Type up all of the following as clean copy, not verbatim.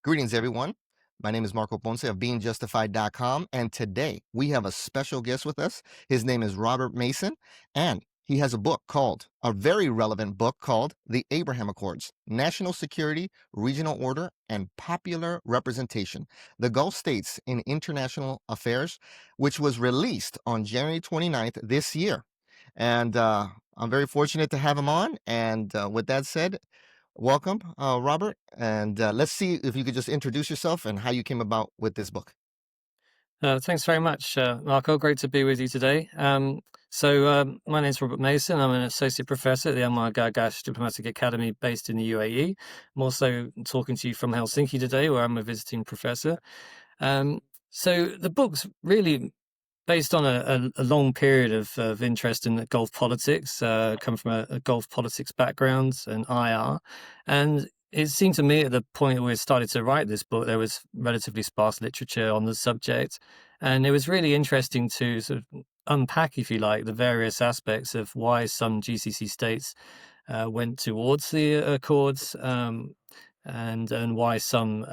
Greetings, everyone. My name is Marco Ponce of BeingJustified.com, and today we have a special guest with us. His name is Robert Mason, and he has a very relevant book called The Abraham Accords, National Security, Regional Order, and Popular Representation, the Gulf States in International Affairs, which was released on January 29th this year. And I'm very fortunate to have him on. And with that said, welcome, Robert. And let's see if you could just introduce yourself and how you came about with this book. Thanks very much, Marco. Great to be with you today. My name is Robert Mason. I'm an associate professor at the Amar Gargash Diplomatic Academy based in the UAE. I'm also talking to you from Helsinki today, where I'm a visiting professor. So the book's really based on a long period of interest in the Gulf politics, come from a Gulf politics background and IR. And it seemed to me at the point where we started to write this book, there was relatively sparse literature on the subject. And it was really interesting to sort of unpack, if you like, the various aspects of why some GCC states went towards the Accords, and why some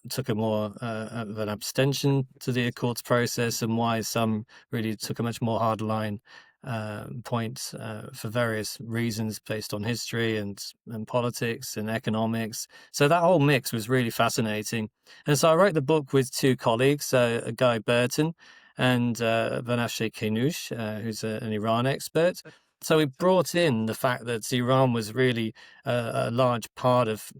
took a more of an abstention to the Accords process, and why some really took a much more hard line point for various reasons based on history and politics and economics. So that whole mix was really fascinating. And so I wrote the book with two colleagues, Guy Burton and Vanafsheh Kenush, who's an Iran expert. So we brought in the fact that Iran was really a large part of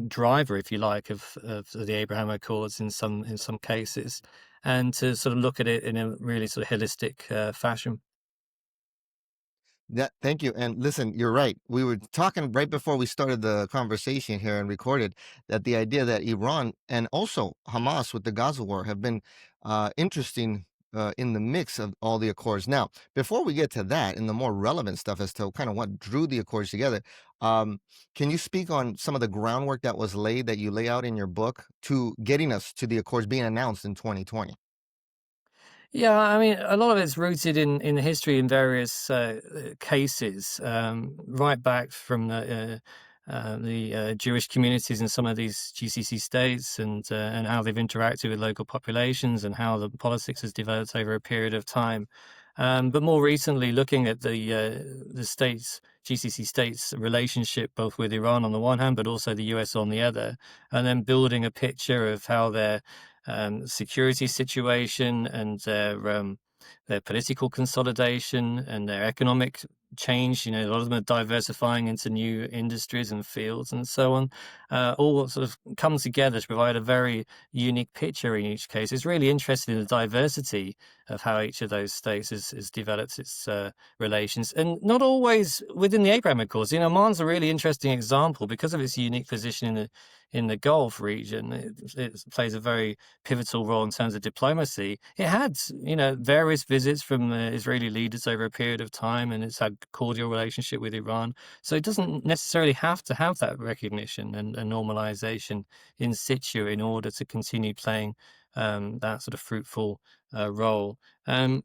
driver, if you like, of the Abraham Accords in some cases, and to sort of look at it in a really sort of holistic fashion. Thank you. And listen, you're right. We were talking right before we started the conversation here and recorded that the idea that Iran and also Hamas with the Gaza war have been interesting in the mix of all the accords. Now, before we get to that and the more relevant stuff as to kind of what drew the accords together, um, can you speak on some of the groundwork that was laid that you lay out in your book to getting us to the accords being announced in 2020? Yeah, I mean, a lot of it's rooted in history in various cases, right back from the Jewish communities in some of these GCC states, and how they've interacted with local populations, and how the politics has developed over a period of time. But more recently, looking at the states, GCC states' relationship both with Iran on the one hand, but also the US on the other, and then building a picture of how their security situation and their political consolidation and their economic change. You know, a lot of them are diversifying into new industries and fields and so on. All sort of come together to provide a very unique picture in each case. It's really interesting in the diversity of how each of those states has developed its relations, and not always within the Abraham Accords. You know, Oman's a really interesting example because of its unique position in the Gulf region. It plays a very pivotal role in terms of diplomacy. It had, you know, various visits from Israeli leaders over a period of time, and it's had cordial relationship with Iran. So it doesn't necessarily have to have that recognition and normalization in situ in order to continue playing that sort of fruitful role. And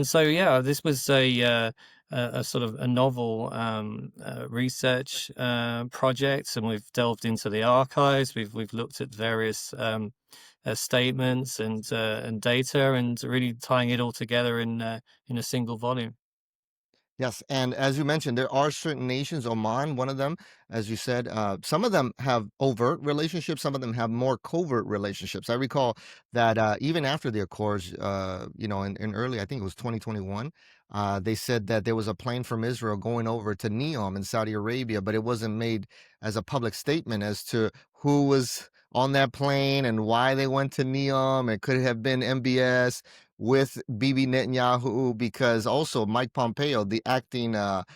so, yeah, this was a sort of a novel research project, and we've delved into the archives. We've looked at various statements and data, and really tying it all together in a single volume. Yes, and as you mentioned, there are certain nations, Oman, one of them, as you said, some of them have overt relationships, some of them have more covert relationships. I recall that even after the Accords, in early, I think it was 2021, they said that there was a plane from Israel going over to Neom in Saudi Arabia, but it wasn't made as a public statement as to who was on that plane and why they went to Neom. It could have been MBS with Bibi Netanyahu, because also Mike Pompeo, the acting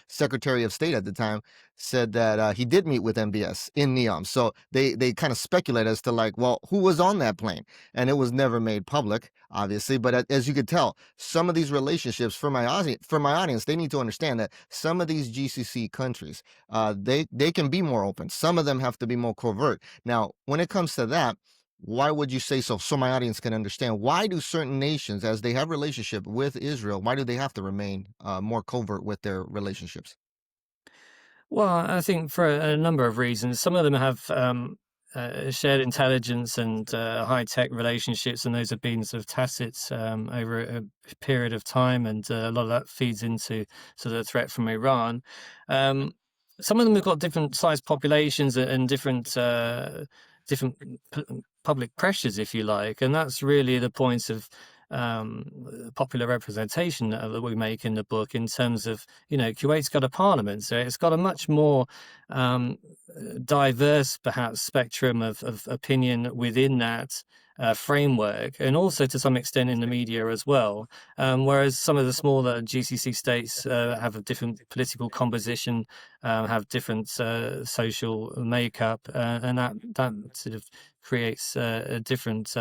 Secretary of State at the time, said that he did meet with MBS in Neom. So they kind of speculate as to like, well, who was on that plane? And it was never made public, obviously. But as you could tell, some of these relationships, for my audience, they need to understand that some of these GCC countries, they can be more open. Some of them have to be more covert. Now, when it comes to that, why would you say so? So my audience can understand, why do certain nations, as they have relationship with Israel, why do they have to remain more covert with their relationships? Well, I think for a number of reasons. Some of them have shared intelligence and high-tech relationships, and those have been sort of tacit over a period of time, and a lot of that feeds into sort of the threat from Iran. Um, some of them have got different sized populations and different public pressures, if you like, and that's really the point of popular representation that we make in the book in terms of, Kuwait's got a parliament, so it's got a much more um, diverse, perhaps, spectrum of opinion within that framework, and also to some extent in the media as well. Whereas some of the smaller GCC states have a different political composition, have different social makeup, and that sort of creates different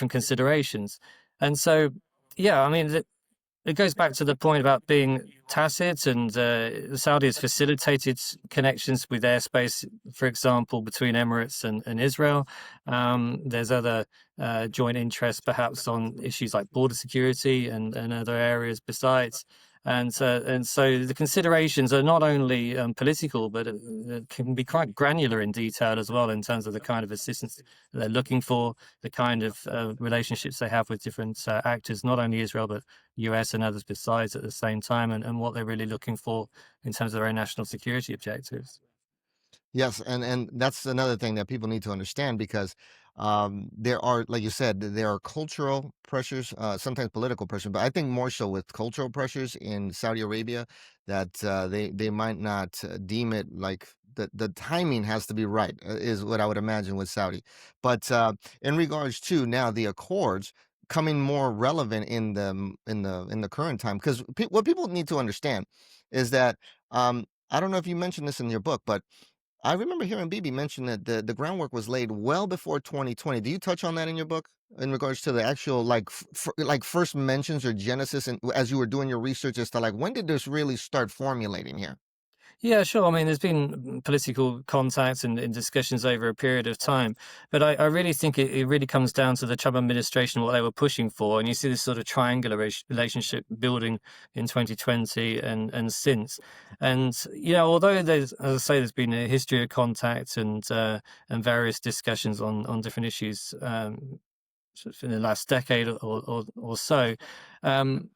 considerations. And so, yeah, I mean, it goes back to the point about being tacit, and the Saudis facilitated connections with airspace, for example, between Emirates and Israel. There's other joint interests, perhaps on issues like border security and other areas besides. And so the considerations are not only political, but can be quite granular in detail as well, in terms of the kind of assistance that they're looking for, the kind of relationships they have with different actors, not only Israel, but US and others besides at the same time, and what they're really looking for in terms of their own national security objectives. Yes, and that's another thing that people need to understand because there are, like you said, there are cultural pressures, sometimes political pressure, but I think more so with cultural pressures in Saudi Arabia that they might not deem it like the timing has to be right, is what I would imagine with Saudi. But in regards to now the accords coming more relevant in the current time, because what people need to understand is that I don't know if you mentioned this in your book, but I remember hearing Bibi mention that the groundwork was laid well before 2020. Do you touch on that in your book in regards to the actual like like first mentions or genesis, and as you were doing your research as to like when did this really start formulating here? Yeah, sure. I mean, there's been political contacts and discussions over a period of time, but I really think it really comes down to the Trump administration, what they were pushing for. And you see this sort of triangular relationship building in 2020 and since. And, although there's, as I say, there's been a history of contact and various discussions on different issues sort of in the last decade or so. Um,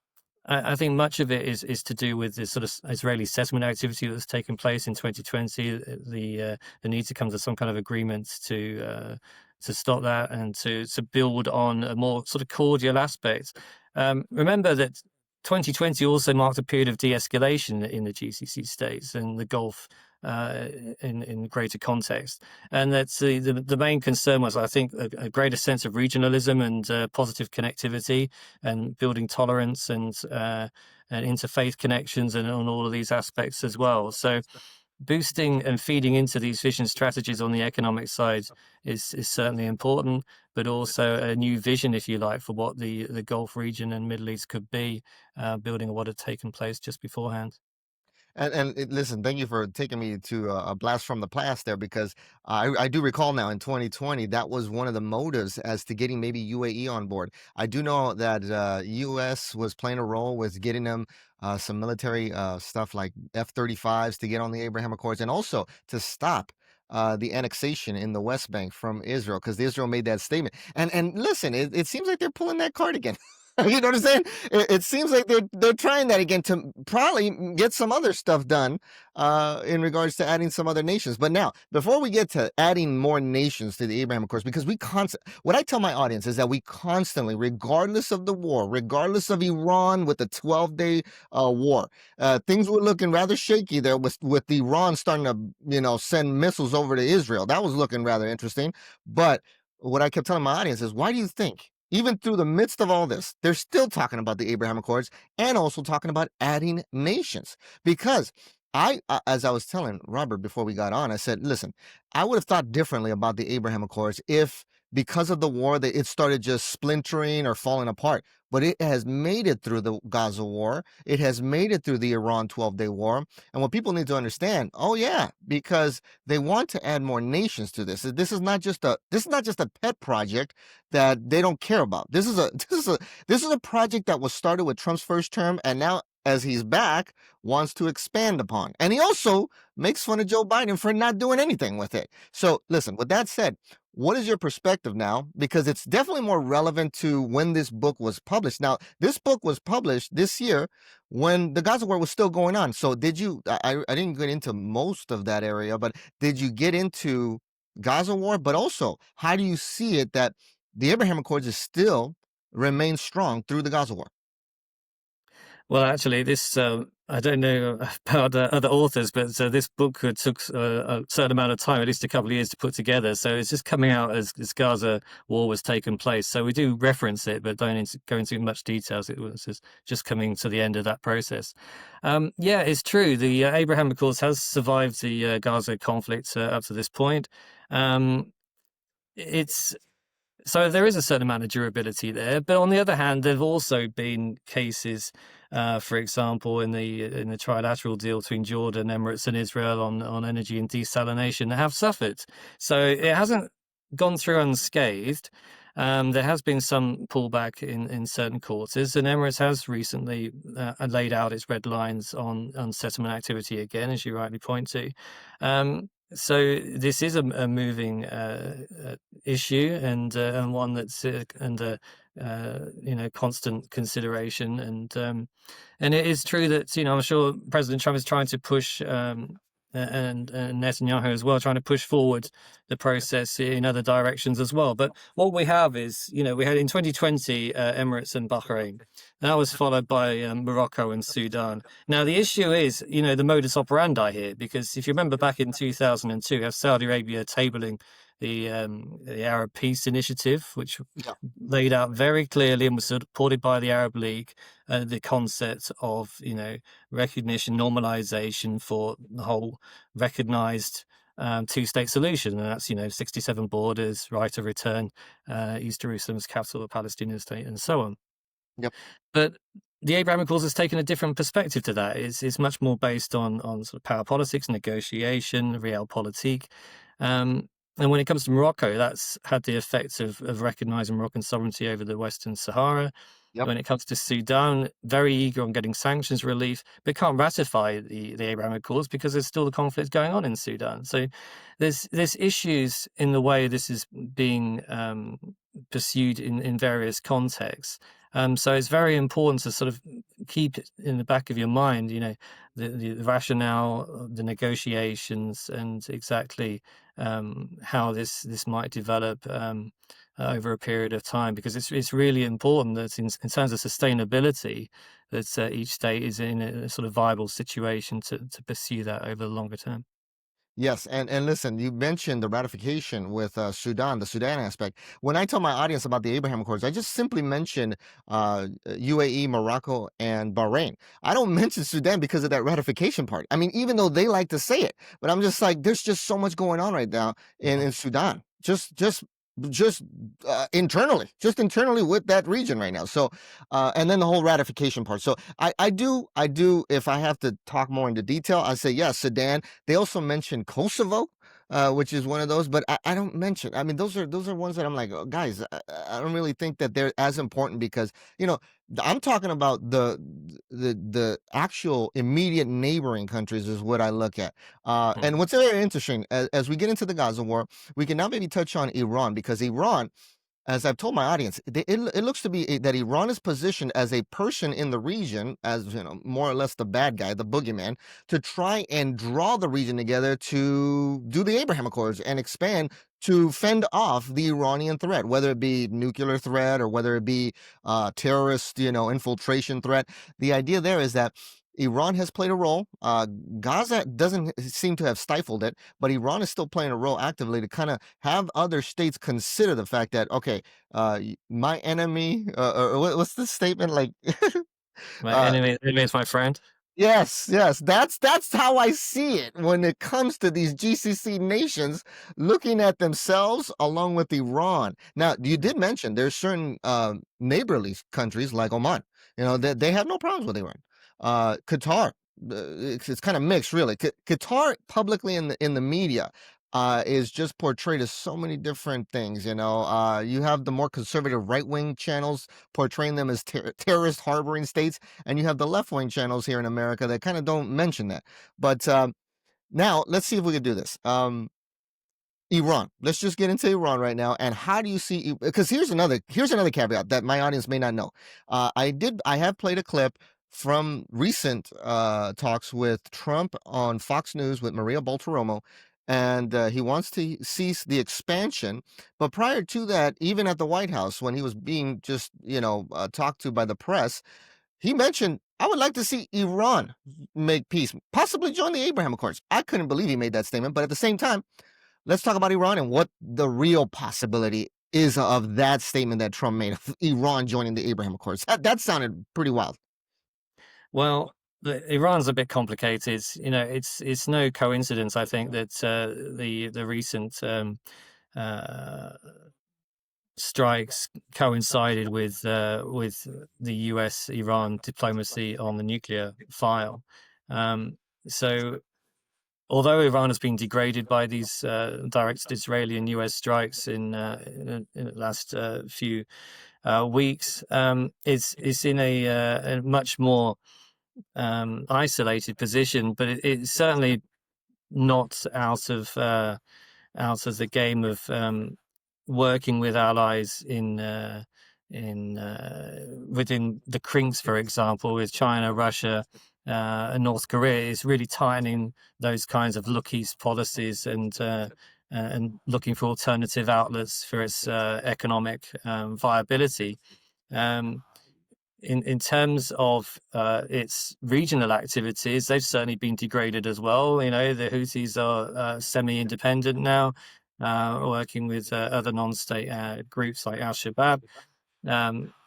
I think much of it is to do with this sort of Israeli settlement activity that's taken place in 2020. The need to come to some kind of agreement to stop that and to build on a more sort of cordial aspect. Remember that 2020 also marked a period of de-escalation in the GCC states and the Gulf in greater context, and that's the main concern was, I think, a greater sense of regionalism and positive connectivity and building tolerance and interfaith connections and on all of these aspects as well. So boosting and feeding into these vision strategies on the economic side is certainly important, but also a new vision, if you like, for what the Gulf region and Middle East could be, building on what had taken place just beforehand. Listen, thank you for taking me to a blast from the past there because I do recall now in 2020 that was one of the motives as to getting maybe UAE on board. I do know that US was playing a role with getting them some military stuff like F-35s to get on the Abraham Accords and also to stop the annexation in the West Bank from Israel because Israel made that statement. And listen, it seems like they're pulling that card again. You know what I'm saying? It seems like they're trying that again to probably get some other stuff done in regards to adding some other nations. But now, before we get to adding more nations to the Abraham Accords, because what I tell my audience is that we constantly, regardless of the war, regardless of Iran with the 12-day war, things were looking rather shaky there with Iran starting to send missiles over to Israel. That was looking rather interesting. But what I kept telling my audience is, why do you think? Even through the midst of all this, they're still talking about the Abraham Accords and also talking about adding nations. Because as I was telling Robert before we got on, I said, listen, I would have thought differently about the Abraham Accords if, because of the war, that it started just splintering or falling apart. But it has made it through the Gaza war. It has made it through the Iran 12-day war. And what people need to understand, oh yeah, because they want to add more nations to this. This is not just a pet project that they don't care about. This is a project that was started with Trump's first term, and now as he's back, wants to expand upon. And he also makes fun of Joe Biden for not doing anything with it. So, listen, with that said, what is your perspective now? Because it's definitely more relevant to when this book was published. Now, this book was published this year when the Gaza war was still going on. So, did you? I didn't get into most of that area, but did you get into Gaza war? But also, how do you see it that the Abraham Accords is still remain strong through the Gaza war? Well, actually, this I don't know about other authors, but this book took a certain amount of time, at least a couple of years, to put together. So it's just coming out as Gaza war was taking place. So we do reference it, but don't go into much details. It was just coming to the end of that process. Yeah, it's true. The Abraham Accords has survived the Gaza conflict up to this point. Um, it's so there is a certain amount of durability there, but on the other hand, there've also been cases, for example, in the trilateral deal between Jordan, Emirates, and Israel on energy and desalination that have suffered. So it hasn't gone through unscathed. There has been some pullback in certain quarters, and Emirates has recently laid out its red lines on settlement activity again, as you rightly point to. So this is a moving issue and one that's under constant consideration and it is true that I'm sure President Trump is trying to push and Netanyahu as well, trying to push forward the process in other directions as well. But what we have is, we had in 2020 Emirates and Bahrain. That was followed by Morocco and Sudan. Now the issue is, the modus operandi here, because if you remember back in 2002, you have Saudi Arabia tabling the Arab Peace Initiative, which Yeah. laid out very clearly and was supported by the Arab League, the concept of recognition, normalization for the whole recognized two-state solution, and that's 67 borders, right of return, East Jerusalem's capital, the Palestinian state, and so on. Yep. But the Abraham Accords has taken a different perspective to that. It's much more based on sort of power politics, negotiation, realpolitik. And when it comes to Morocco, that's had the effect of recognizing Moroccan sovereignty over the Western Sahara. Yep. When it comes to Sudan, very eager on getting sanctions relief, but can't ratify the Abraham Accords because there's still the conflict going on in Sudan. So there's issues in the way this is being pursued in various contexts. So it's very important to sort of keep it in the back of your mind, the rationale, the negotiations, and exactly how this might develop over a period of time, because it's really important that in terms of sustainability, that each state is in a sort of viable situation to pursue that over the longer term. Yes, and listen, you mentioned the ratification with Sudan, the Sudan aspect. When I tell my audience about the Abraham Accords, I just simply mention UAE, Morocco, and Bahrain. I don't mention Sudan because of that ratification part. I mean, even though they like to say it, but I'm just like, there's just so much going on right now in Sudan. Just just internally with that region right now. So, and then the whole ratification part. So I do. If I have to talk more into detail, I say yes, Sudan. They also mentioned Kosovo, which is one of those, but I don't mention. I mean, those are ones that I'm like, oh, guys, I don't really think that they're as important because I'm talking about the actual immediate neighboring countries is what I look at. And what's very interesting as we get into the Gaza war, we can now maybe touch on Iran because Iran, as I've told my audience, it looks to be that Iran is positioned as a person in the region, as more or less the bad guy, the boogeyman, to try and draw the region together to do the Abraham Accords and expand to fend off the Iranian threat, whether it be nuclear threat or whether it be terrorist, infiltration threat. The idea there is that Iran has played a role. Gaza doesn't seem to have stifled it, but Iran is still playing a role actively to kind of have other states consider the fact that, okay, my enemy, or what's the statement like? My uh, enemy is my friend. Yes, yes, that's how I see it when it comes to these GCC nations looking at themselves along with Iran. Now, you did mention there's certain neighborly countries like Oman, that they have no problems with Iran. Qatar, it's kind of mixed, really. Qatar publicly in the media is just portrayed as so many different things. You know, you have the more conservative right wing channels portraying them as terrorist harboring states, and you have the left wing channels here in America that kind of don't mention that. But now let's see if we can do this. Iran. Let's just get into Iran right now. And how do you see? Because here's another caveat that my audience may not know. I have played a clip from recent talks with Trump on Fox News with Maria Baltoromo, and he wants to cease the expansion. But prior to that, even at the White House, when he was being just talked to by the press, he mentioned, I would like to see Iran make peace, possibly join the Abraham Accords. I couldn't believe he made that statement, but at the same time, let's talk about Iran and what the real possibility is of that statement that Trump made of Iran joining the Abraham Accords. That sounded pretty wild. Well, Iran's a bit complicated. You know, it's no coincidence, I think, that the recent uh, strikes coincided with the US-Iran diplomacy on the nuclear file. So, although Iran has been degraded by these directed Israeli and US strikes in the last few weeks, it's in a much more isolated position, but it's certainly not out of the game of working with allies in within the CRINCs, for example, with China, Russia, and North Korea, is really tightening those kinds of look east policies and looking for alternative outlets for its economic viability. Um, in terms of its regional activities, they've certainly been degraded as well. You know, the Houthis are semi-independent now, working with other non-state groups like Al-Shabaab.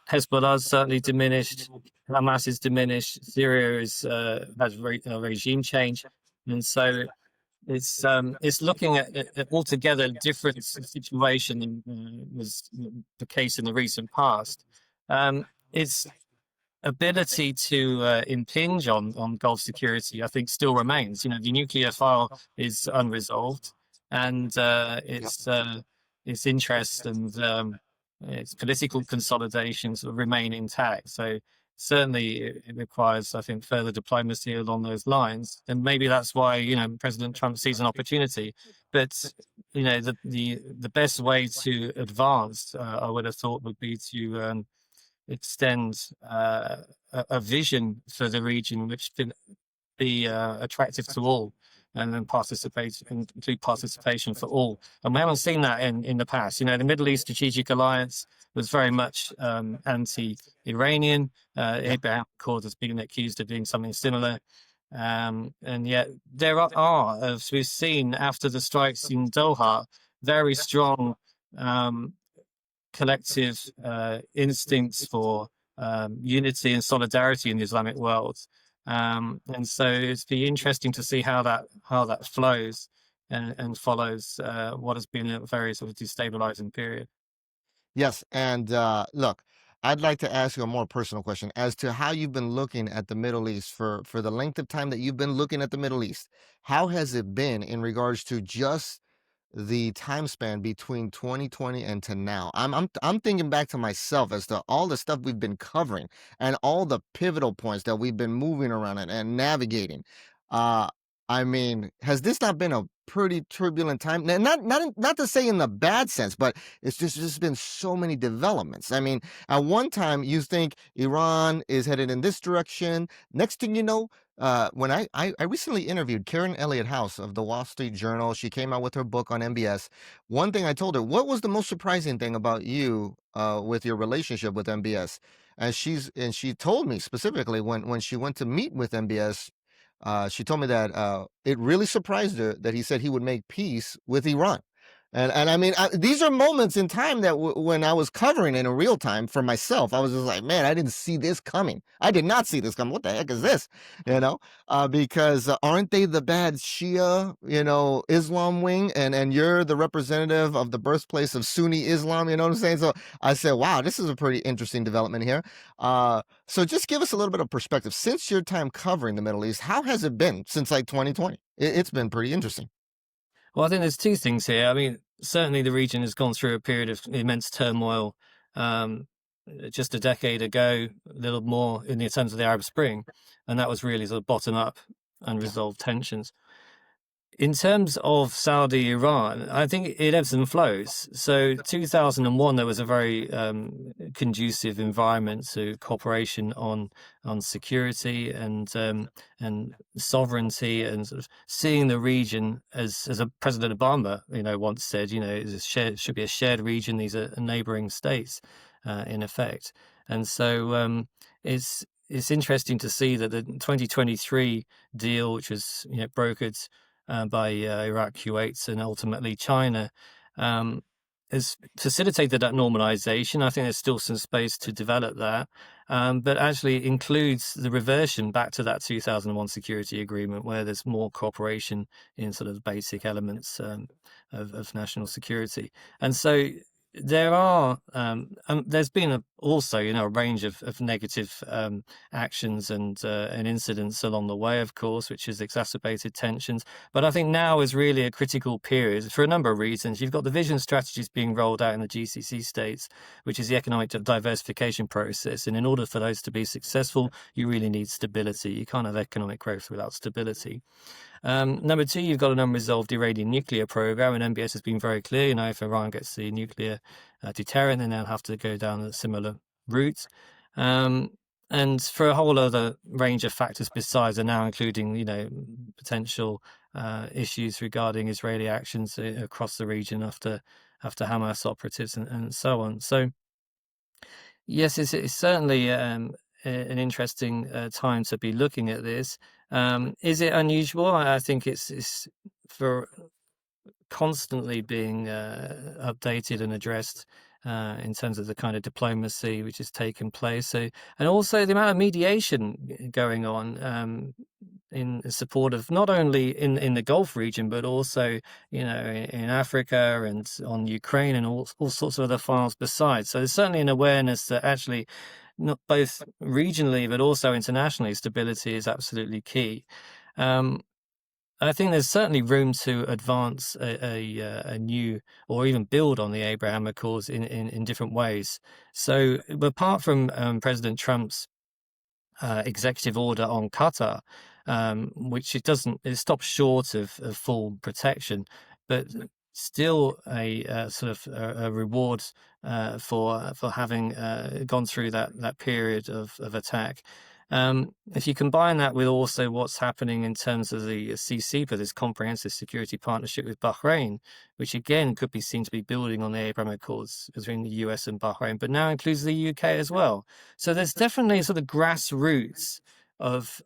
Hezbollah's certainly diminished. Hamas is diminished. Syria has regime change, and so it's looking at altogether different situation than was the case in the recent past. Its ability to impinge on Gulf security, I think, still remains. You know, the nuclear file is unresolved, and Yep. its interest and its political consolidations remain intact. So certainly, it requires, I think, further diplomacy along those lines, and maybe that's why President Trump sees an opportunity. But the best way to advance, I would have thought, would be to extend a vision for the region which can be attractive to all, and then include participation for all. And we haven't seen that in the past. You know, the Middle East Strategic Alliance was very much anti-Iranian. Yep. Abraham Accord has been accused of doing something similar. And yet there are, as we've seen after the strikes in Doha, very strong collective instincts for unity and solidarity in the Islamic world. And so it's be interesting to see how that flows and follows what has been a very sort of destabilizing period. Yes. And look, I'd like to ask you a more personal question as to how you've been looking at the Middle East for the length of time that you've been looking at the Middle East. How has it been in regards to just the time span between 2020 and to now? I'm thinking back to myself as to all the stuff we've been covering and all the pivotal points that we've been moving around and navigating. Uh, I mean, has this not been a pretty turbulent time? Not to say in the bad sense, but it's just been so many developments. I mean, at one time you think Iran is headed in this direction. Next thing you know, when I recently interviewed Karen Elliott House of the Wall Street Journal. She came out with her book on MBS. One thing I told her, what was the most surprising thing about you with your relationship with MBS? And she told me specifically when she went to meet with MBS, she told me that it really surprised her that he said he would make peace with Iran. And I mean, these are moments in time that when I was covering it in real time for myself, I was just like, man, I didn't see this coming. I did not see this coming. What the heck is this? You know, because aren't they the bad Shia, Islam wing, and you're the representative of the birthplace of Sunni Islam. You know what I'm saying? So I said, wow, this is a pretty interesting development here. So just give us a little bit of perspective since your time covering the Middle East. How has it been since like 2020? It's been pretty interesting. Well, I think there's two things here. I mean, certainly the region has gone through a period of immense turmoil, um, just a decade ago, a little more in the terms of the Arab Spring, and that was really sort of bottom up Yeah, unresolved tensions. In terms of Saudi Iran, I think it ebbs and flows. So 2001, there was a very conducive environment to cooperation on security and sovereignty, and sort of seeing the region as a President Obama, once said, is a shared, should be a shared region. These are neighboring states, in effect, and so it's interesting to see that the 2023 deal, which was brokered by Iraq, Kuwait, and ultimately China, um, has facilitated that normalization. I think there's still some space to develop that, but actually includes the reversion back to that 2001 security agreement, where there's more cooperation in sort of basic elements of national security. And so there's been also, a range of negative actions and incidents along the way, of course, which has exacerbated tensions. But I think now is really a critical period for a number of reasons. You've got the vision strategies being rolled out in the GCC states, which is the economic diversification process. And in order for those to be successful, you really need stability. You can't have economic growth without stability. Number two, you've got an unresolved Iranian nuclear program, and MBS has been very clear. If Iran gets the nuclear deterrent, then they'll have to go down a similar route. Um, and for a whole other range of factors besides, and now including, potential issues regarding Israeli actions across the region after Hamas operatives and so on. So yes, it's certainly an interesting time to be looking at this. Is it unusual? I think it's for constantly being updated and addressed in terms of the kind of diplomacy which has taken place. So, and also the amount of mediation going on in support of not only in the Gulf region, but also in Africa and on Ukraine and all sorts of other files besides. So there's certainly an awareness that actually not both regionally but also internationally, stability is absolutely key. Um, I think there's certainly room to advance a new or even build on the Abraham Accords in different ways. So, apart from President Trump's executive order on Qatar, which it stops short of full protection, but still a sort of a reward for having gone through that period of attack. If you combine that with also what's happening in terms of the CCPA, this comprehensive security partnership with Bahrain, which again could be seen to be building on the Abraham Accords between the US and Bahrain, but now includes the UK as well. So there's definitely sort of grassroots of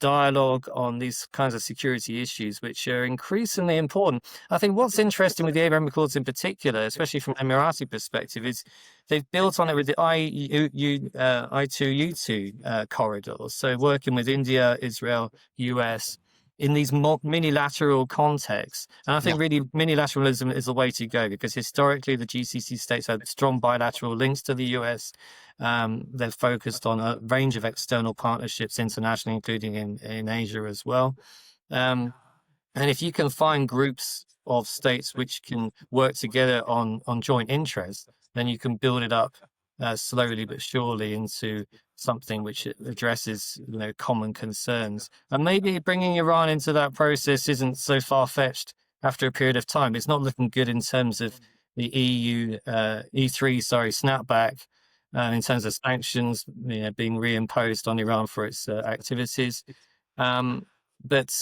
dialogue on these kinds of security issues, which are increasingly important. I think what's interesting with the Abraham Accords in particular, especially from an Emirati perspective, is they've built on it with the I2U2 corridors. So working with India, Israel, US in these minilateral contexts. And I yeah. think really minilateralism is the way to go, because historically the GCC states had strong bilateral links to the US. They're focused on a range of external partnerships internationally, including in Asia as well. Um, and if you can find groups of states which can work together on joint interests, then you can build it up slowly but surely into something which addresses common concerns. And maybe bringing Iran into that process isn't so far-fetched after a period of time. It's not looking good in terms of the E3, sorry, snapback in terms of sanctions being reimposed on Iran for its activities. Um, but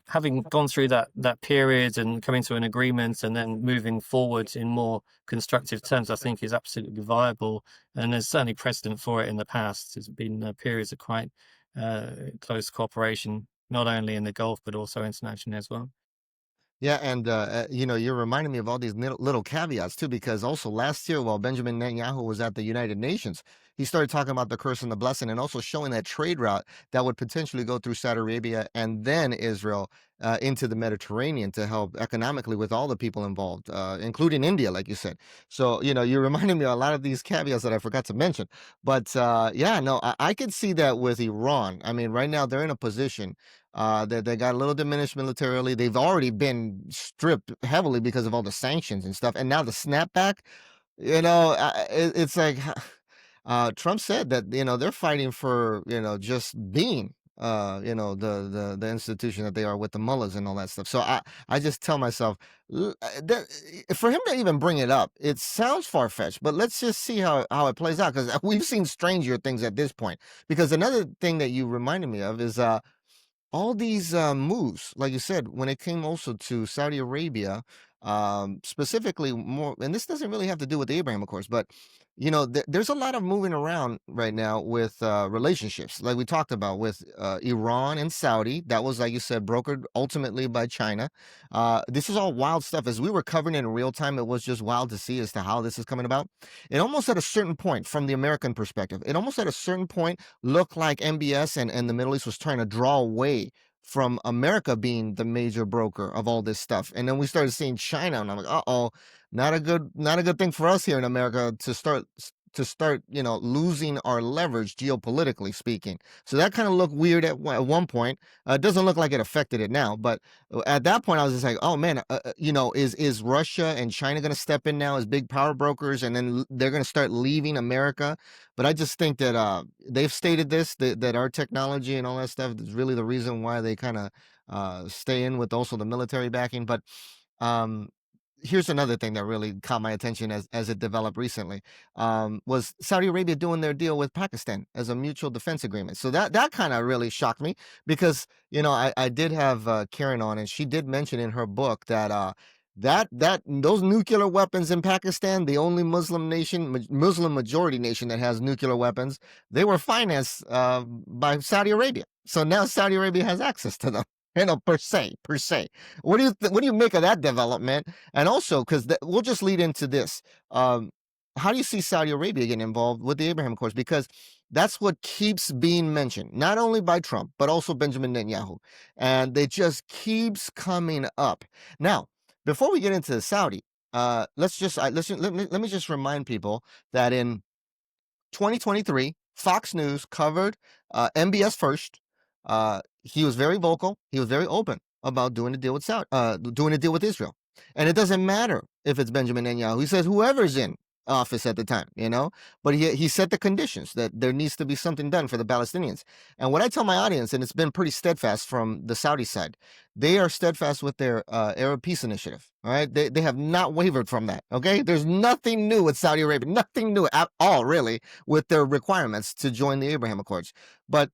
having gone through that period and coming to an agreement and then moving forward in more constructive terms, I think is absolutely viable. And there's certainly precedent for it in the past. There's been periods of quite close cooperation, not only in the Gulf but also internationally as well. Yeah, and you're reminding me of all these little caveats too, because also last year, while Benjamin Netanyahu was at the United Nations, he started talking about the curse and the blessing, and also showing that trade route that would potentially go through Saudi Arabia and then Israel into the Mediterranean to help economically with all the people involved, including India, like you said. So, you reminded me of a lot of these caveats that I forgot to mention. But yeah, no, I could see that with Iran. I mean, right now they're in a position that they got a little diminished militarily. They've already been stripped heavily because of all the sanctions and stuff. And now the snapback, it's like Trump said that they're fighting for just being the institution that they are with the mullahs and all that stuff. So I just tell myself for him to even bring it up, it sounds far fetched, but let's just see how it plays out, because we've seen stranger things at this point. Because another thing that you reminded me of is all these moves, like you said, when it came also to Saudi Arabia, specifically more, and this doesn't really have to do with Abraham, of course, but there's a lot of moving around right now with relationships, like we talked about with Iran and Saudi. That was, like you said, brokered ultimately by China. This is all wild stuff. As we were covering it in real time, it was just wild to see as to how this is coming about. It almost at a certain point, from the American perspective, it almost at a certain point looked like MBS and the Middle East was trying to draw away from America being the major broker of all this stuff. And then we started seeing China, and I'm like, uh-oh, not a good thing for us here in America to start losing our leverage geopolitically speaking. So that kind of looked weird at one point. It doesn't look like it affected it now, but at that point I was just like, oh man, is Russia and China going to step in now as big power brokers, and then they're going to start leaving America? But I just think that they've stated this, that our technology and all that stuff is really the reason why they kind of stay in with also the military backing. But um, here's another thing that really caught my attention as it developed recently, was Saudi Arabia doing their deal with Pakistan as a mutual defense agreement. So that kind of really shocked me, because I did have Karen on, and she did mention in her book that that those nuclear weapons in Pakistan, the only Muslim majority nation that has nuclear weapons, they were financed by Saudi Arabia. So now Saudi Arabia has access to them. Per se. What do you make of that development? And also, because we'll just lead into this. How do you see Saudi Arabia getting involved with the Abraham Accords? Because that's what keeps being mentioned, not only by Trump, but also Benjamin Netanyahu. And it just keeps coming up. Now, before we get into the Saudi, let me just remind people that in 2023, Fox News covered MBS first. He was very vocal. He was very open about doing a deal with doing a deal with Israel. And it doesn't matter if it's Benjamin Netanyahu. He says whoever's in office at the time. But he set the conditions that there needs to be something done for the Palestinians. And what I tell my audience, and it's been pretty steadfast from the Saudi side, they are steadfast with their Arab Peace Initiative. All right, they have not wavered from that. Okay, there's nothing new with Saudi Arabia, nothing new at all, really, with their requirements to join the Abraham Accords. But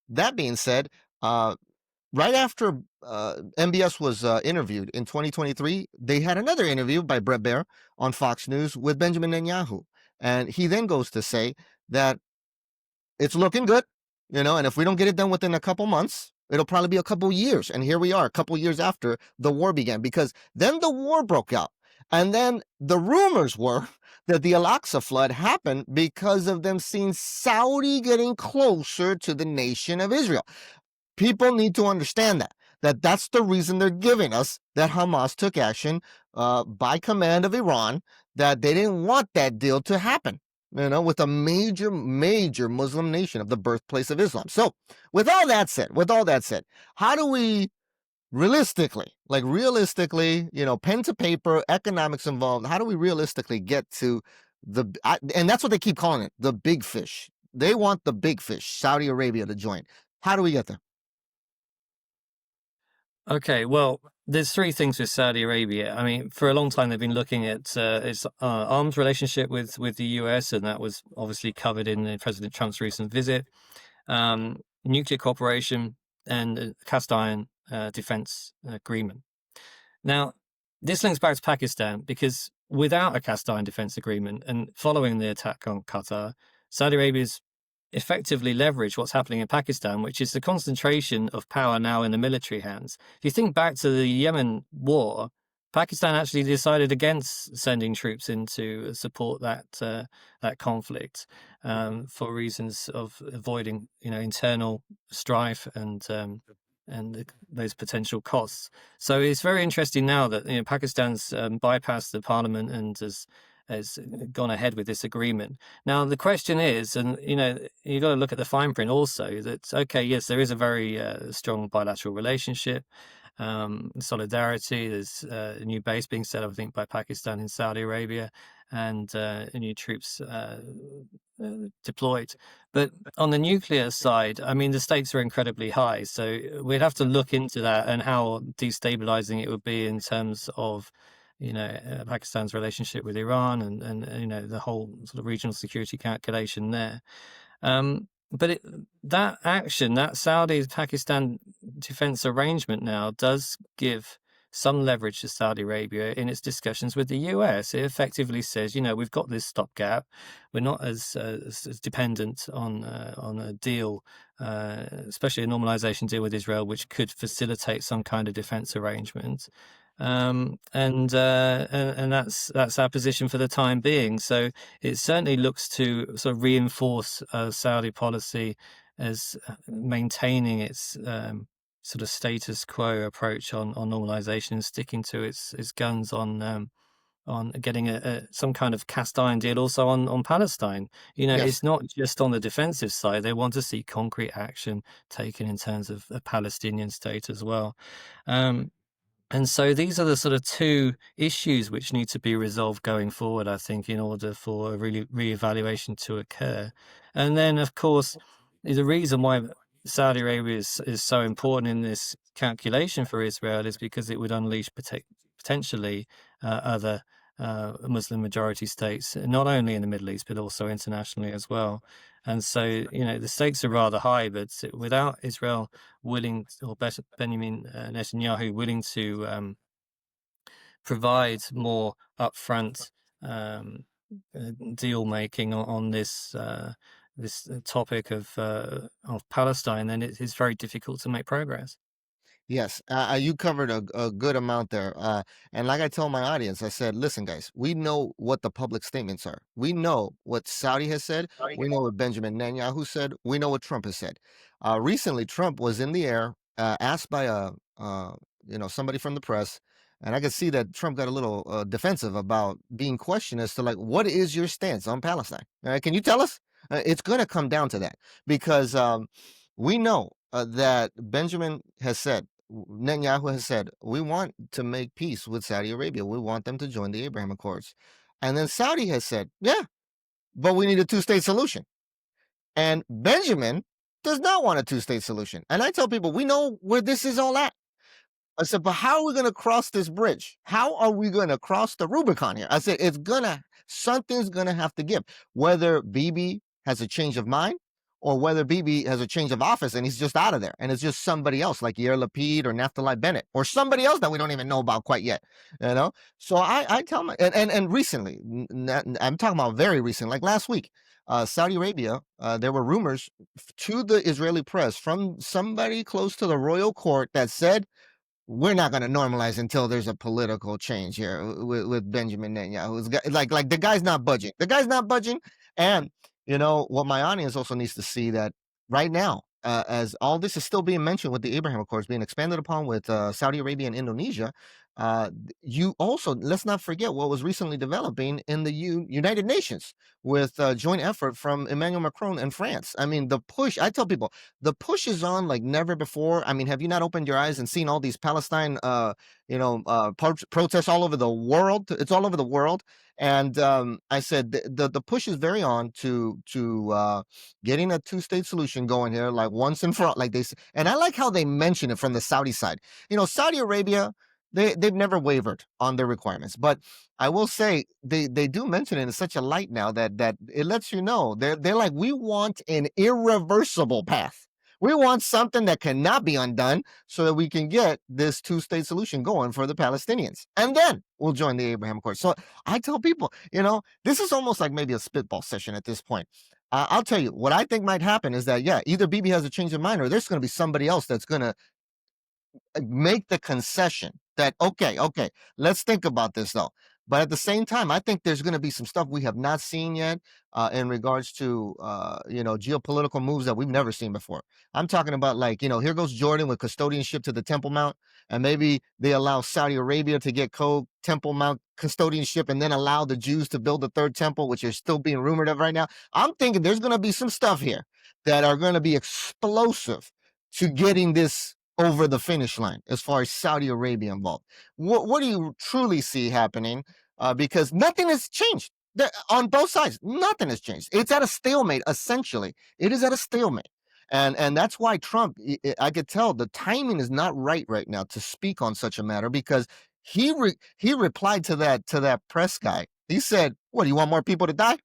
that being said, right after MBS was interviewed in 2023, they had another interview by Bret Baier on Fox News with Benjamin Netanyahu. And he then goes to say that it's looking good, and if we don't get it done within a couple months, it'll probably be a couple years. And here we are, a couple years after the war began, because then the war broke out. And then the rumors were that the Al-Aqsa flood happened because of them seeing Saudi getting closer to the nation of Israel. People need to understand that that's the reason they're giving us that Hamas took action by command of Iran, that they didn't want that deal to happen, with a major Muslim nation of the birthplace of Islam. So with all that said, how do we realistically, pen to paper, economics involved, how do we realistically get to and that's what they keep calling it, the big fish. They want the big fish, Saudi Arabia, to join. How do we get there? Okay, well, there's three things with Saudi Arabia. I mean, for a long time they've been looking at its arms relationship with the US, and that was obviously covered in President Trump's recent visit. Nuclear cooperation and cast iron defense agreement. Now, this links back to Pakistan, because without a cast iron defense agreement and following the attack on Qatar, Saudi Arabia's effectively leverage what's happening in Pakistan, which is the concentration of power now in the military hands. If you think back to the Yemen war, Pakistan actually decided against sending troops in to support that conflict, for reasons of avoiding, internal strife and those potential costs. So it's very interesting now that, Pakistan's bypassed the parliament and has gone ahead with this agreement. Now the question is, and you got to look at the fine print also. That okay, yes, there is a very strong bilateral relationship, solidarity. There's a new base being set up, I think, by Pakistan in Saudi Arabia, and new troops deployed. But on the nuclear side, I mean, the stakes are incredibly high. So we'd have to look into that and how destabilizing it would be in terms of, Pakistan's relationship with Iran and the whole sort of regional security calculation there. But that action, that Saudi-Pakistan defense arrangement now does give some leverage to Saudi Arabia in its discussions with the US. It effectively says, we've got this stopgap. We're not as dependent on a deal, especially a normalization deal with Israel, which could facilitate some kind of defense arrangement. And that's our position for the time being. So it certainly looks to sort of reinforce Saudi policy as maintaining its sort of status quo approach on normalization and sticking to its guns on getting some kind of cast iron deal also on Palestine. Yes. It's not just on the defensive side. They want to see concrete action taken in terms of a Palestinian state as well. And so these are the sort of two issues which need to be resolved going forward, I think, in order for a really reevaluation to occur. And then, of course, the reason why Saudi Arabia is so important in this calculation for Israel is because it would unleash potentially other Muslim majority states, not only in the Middle East, but also internationally as well. And so, the stakes are rather high, but without Israel willing, or better, Benjamin Netanyahu willing to provide more upfront deal making on this topic of Palestine, then it is very difficult to make progress. Yes, you covered a good amount there. And like I told my audience, I said, listen, guys, we know what the public statements are. We know what Saudi has said. We know what Benjamin Netanyahu said. We know what Trump has said. Recently, Trump was in the air, asked by somebody from the press, and I could see that Trump got a little defensive about being questioned as to like, what is your stance on Palestine? All right, can you tell us? It's going to come down to that because we know that Benjamin has said Netanyahu has said, we want to make peace with Saudi Arabia. We want them to join the Abraham Accords. And then Saudi has said, yeah, but we need a two-state solution. And Benjamin does not want a two-state solution. And I tell people, we know where this is all at. I said, but how are we going to cross this bridge? How are we going to cross the Rubicon here? I said, something's going to have to give. Whether Bibi has a change of mind or whether Bibi has a change of office and he's just out of there and it's just somebody else like Yair Lapid or Naftali Bennett or somebody else that we don't even know about quite yet, So I tell my, and recently, I'm talking about very recent, like last week, Saudi Arabia, there were rumors to the Israeli press from somebody close to the royal court that said, we're not going to normalize until there's a political change here with Benjamin Netanyahu. Like the guy's not budging. The guy's not budging. And what my audience also needs to see that right now, as all this is still being mentioned with the Abraham Accords being expanded upon with Saudi Arabia and Indonesia, you also, let's not forget what was recently developing in the United Nations with joint effort from Emmanuel Macron and France. I mean, the push, I tell people, the push is on like never before. I mean, have you not opened your eyes and seen all these Palestine, protests all over the world? It's all over the world. And I said the push is very on to getting a two-state solution going here, like once and for all, like they say. And I like how they mention it from the Saudi side. Saudi Arabia, they've never wavered on their requirements, but I will say they do mention it in such a light now that it lets you know they're like, we want an irreversible path. We want something that cannot be undone so that we can get this two-state solution going for the Palestinians. And then we'll join the Abraham Accords. So I tell people, this is almost like maybe a spitball session at this point. I'll tell you, what I think might happen is that, yeah, either Bibi has a change of mind or there's going to be somebody else that's going to make the concession that okay, okay, let's think about this though. But at the same time, I think there's going to be some stuff we have not seen yet in regards to geopolitical moves that we've never seen before. I'm talking about like here goes Jordan with custodianship to the Temple Mount, and maybe they allow Saudi Arabia to get Temple Mount custodianship, and then allow the Jews to build the third temple, which is still being rumored of right now. I'm thinking there's going to be some stuff here that are going to be explosive to getting this over the finish line as far as Saudi Arabia involved. What do you truly see happening? Because nothing has changed on both sides. Nothing has changed. It's at a stalemate. Essentially, it is at a stalemate, and that's why Trump. I could tell the timing is not right now to speak on such a matter because he replied to that press guy. He said, "What do you want more people to die?"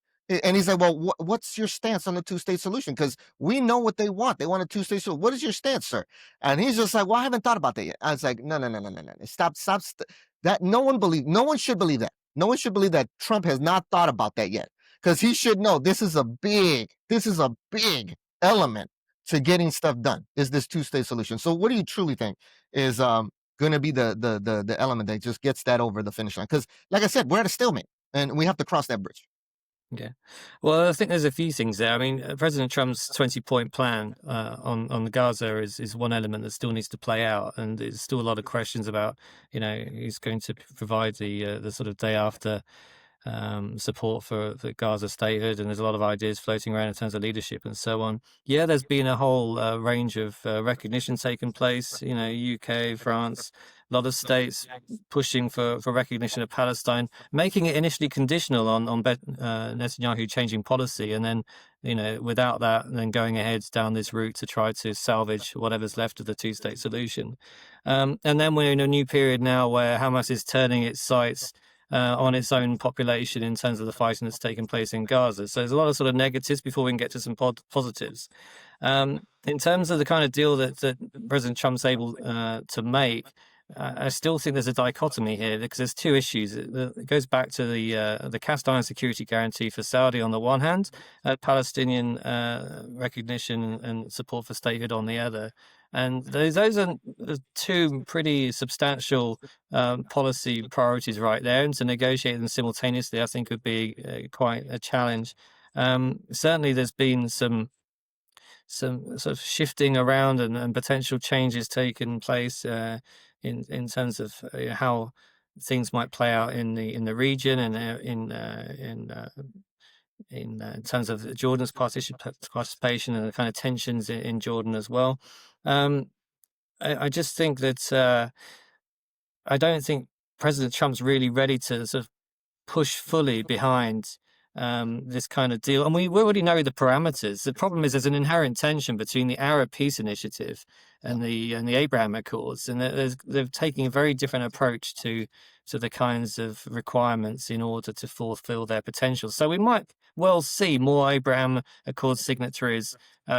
And he's like, "Well, what's your stance on the two-state solution? Because we know what they want. They want a two-state solution. What is your stance, sir?" And he's just like, "Well, I haven't thought about that yet." I was like, "No, no, no, no, no, no. Stop, stop. That no one should believe that. No one should believe that Trump has not thought about that yet, because he should know this is a big element to getting stuff done. Is this two-state solution? So, what do you truly think is going to be the element that just gets that over the finish line? Because, like I said, we're at a stalemate, and we have to cross that bridge." Yeah. Well, I think there's a few things there. I mean, President Trump's 20-point plan on Gaza is one element that still needs to play out, and there's still a lot of questions about, he's going to provide the sort of day after support for Gaza statehood, and there's a lot of ideas floating around in terms of leadership and so on. Yeah, there's been a whole range of recognition taking place. UK, France, a lot of states pushing for recognition of Palestine, making it initially conditional on Netanyahu changing policy, and then without that, then going ahead down this route to try to salvage whatever's left of the two-state solution. And then we're in a new period now where Hamas is turning its sights on its own population in terms of the fighting that's taking place in Gaza. So there's a lot of sort of negatives before we can get to some positives. In terms of the kind of deal that President Trump's able to make, I still think there's a dichotomy here because there's two issues. It goes back to the cast iron security guarantee for Saudi on the one hand, Palestinian recognition and support for statehood on the other. And those are the two pretty substantial policy priorities right there, and to negotiate them simultaneously, I think, would be quite a challenge. Certainly, there's been some sort of shifting around and potential changes taking place in terms of how things might play out in the region, and in terms of Jordan's participation and the kind of tensions in Jordan as well. Um, I just think that I don't think President Trump's really ready to sort of push fully behind this kind of deal. And we already know the parameters. The problem is there's an inherent tension between the Arab Peace Initiative Yeah. and the Abraham Accords, and they're taking a very different approach to the kinds of requirements in order to fulfill their potential. So we might well see more Abraham Accord signatories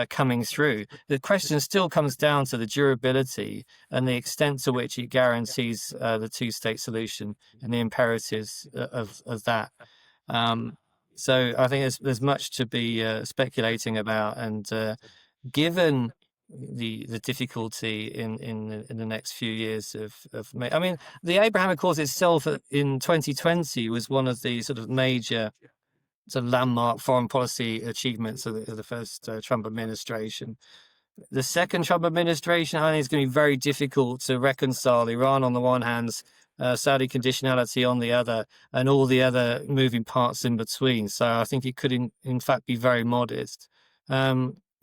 coming through. The question still comes down to the durability and the extent to which it guarantees the two-state solution and the imperatives of that. Um, so I think there's much to be speculating about, and given the difficulty in the next few years I mean, the Abraham Accords itself in 2020 was one of the sort of major sort of landmark foreign policy achievements of the first Trump administration. The second Trump administration, I think it's going to be very difficult to reconcile Iran on the one hand, Saudi conditionality on the other, and all the other moving parts in between. So I think it could, in fact, be very modest.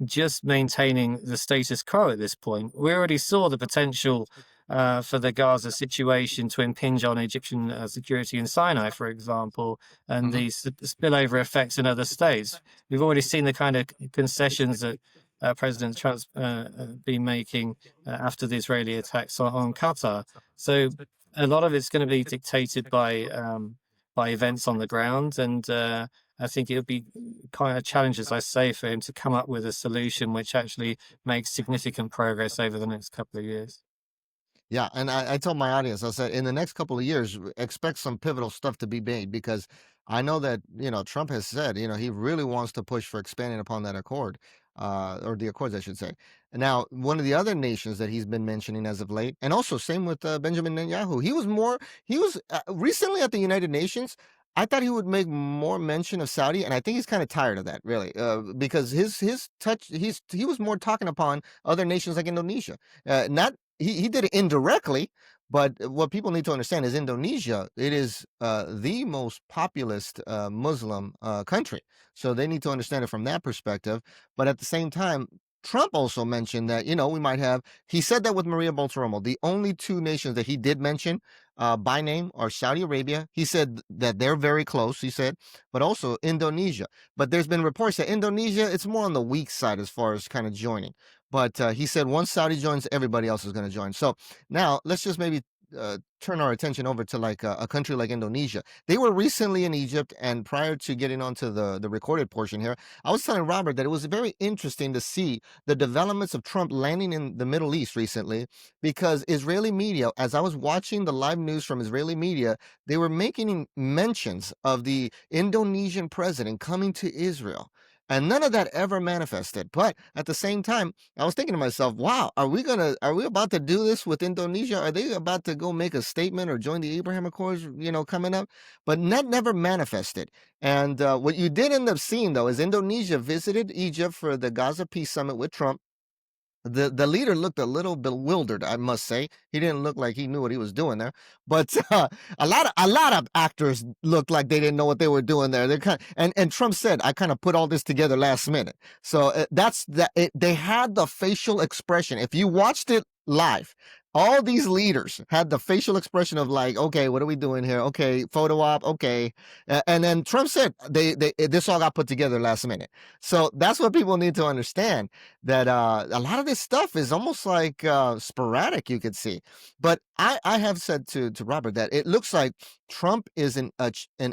Just maintaining the status quo at this point. We already saw the potential for the Gaza situation to impinge on Egyptian security in Sinai, for example, and Mhm. the spillover effects in other states. We've already seen the kind of concessions that President Trump's been making after the Israeli attacks on Qatar. So a lot of it's going to be dictated by events on the ground, and I think it would be quite a challenge, as I say, for him to come up with a solution which actually makes significant progress over the next couple of years. Yeah, and I told my audience, I said, in the next couple of years, expect some pivotal stuff to be made because I know that Trump has said he really wants to push for expanding upon that accord. or the Accords, I should say. Now, one of the other nations that he's been mentioning as of late, and also same with Benjamin Netanyahu, he was recently at the United Nations. I thought he would make more mention of Saudi, and I think he's kind of tired of that, really, because he was more talking upon other nations like Indonesia. Not he did it indirectly, but what people need to understand is Indonesia, it is the most populous Muslim country. So they need to understand it from that perspective. But at the same time, Trump also mentioned that, we might have, he said that with Maria Bolsonaro, the only two nations that he did mention by name are Saudi Arabia. He said that they're very close, he said, but also Indonesia. But there's been reports that Indonesia, it's more on the weak side as far as kind of joining. But he said once Saudi joins, everybody else is going to join. So now let's just maybe turn our attention over to like a country like Indonesia. They were recently in Egypt, and prior to getting onto the recorded portion here, I was telling Robert that it was very interesting to see the developments of Trump landing in the Middle East recently, because Israeli media, as I was watching the live news from Israeli media, they were making mentions of the Indonesian president coming to Israel. And none of that ever manifested. But at the same time, I was thinking to myself, wow, are we about to do this with Indonesia? Are they about to go make a statement or join the Abraham Accords, coming up? But that never manifested. And what you did end up seeing, though, is Indonesia visited Egypt for the Gaza Peace Summit with Trump. The leader looked a little bewildered, I must say. He didn't look like he knew what he was doing there. But a lot of actors looked like they didn't know what they were doing there. They and Trump said, "I kind of put all this together last minute." So that's that. They had the facial expression. If you watched it live, all these leaders had the facial expression of like, "Okay, what are we doing here? Okay, photo op. Okay," and then Trump said, "They this all got put together last minute." So that's what people need to understand, that a lot of this stuff is almost like sporadic, you could see. But I have said to Robert that it looks like Trump is an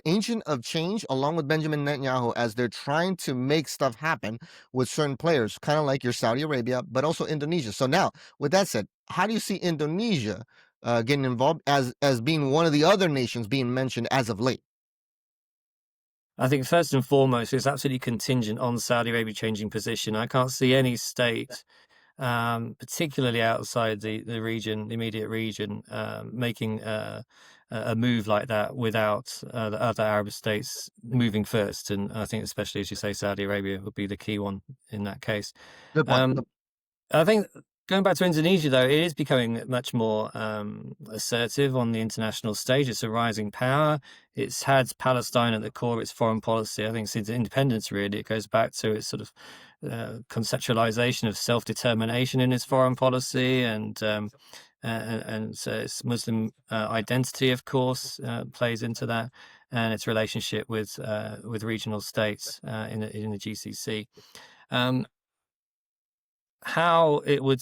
agent of change along with Benjamin Netanyahu, as they're trying to make stuff happen with certain players, kind of like your Saudi Arabia, but also Indonesia. So now, with that said, how do you see Indonesia getting involved as being one of the other nations being mentioned as of late? I think first and foremost, it's absolutely contingent on Saudi Arabia changing position. I can't see any state, particularly outside the region, the immediate region, making a move like that without the other Arab states moving first. And I think, especially as you say, Saudi Arabia would be the key one in that case. Good point. Um, I think going back to Indonesia, though, it is becoming much more assertive on the international stage. It's a rising power. It's had Palestine at the core of its foreign policy. I think since independence, really, it goes back to its sort of conceptualization of self-determination in its foreign policy, and so its Muslim identity, of course, plays into that, and its relationship with regional states in the GCC. Um, how it would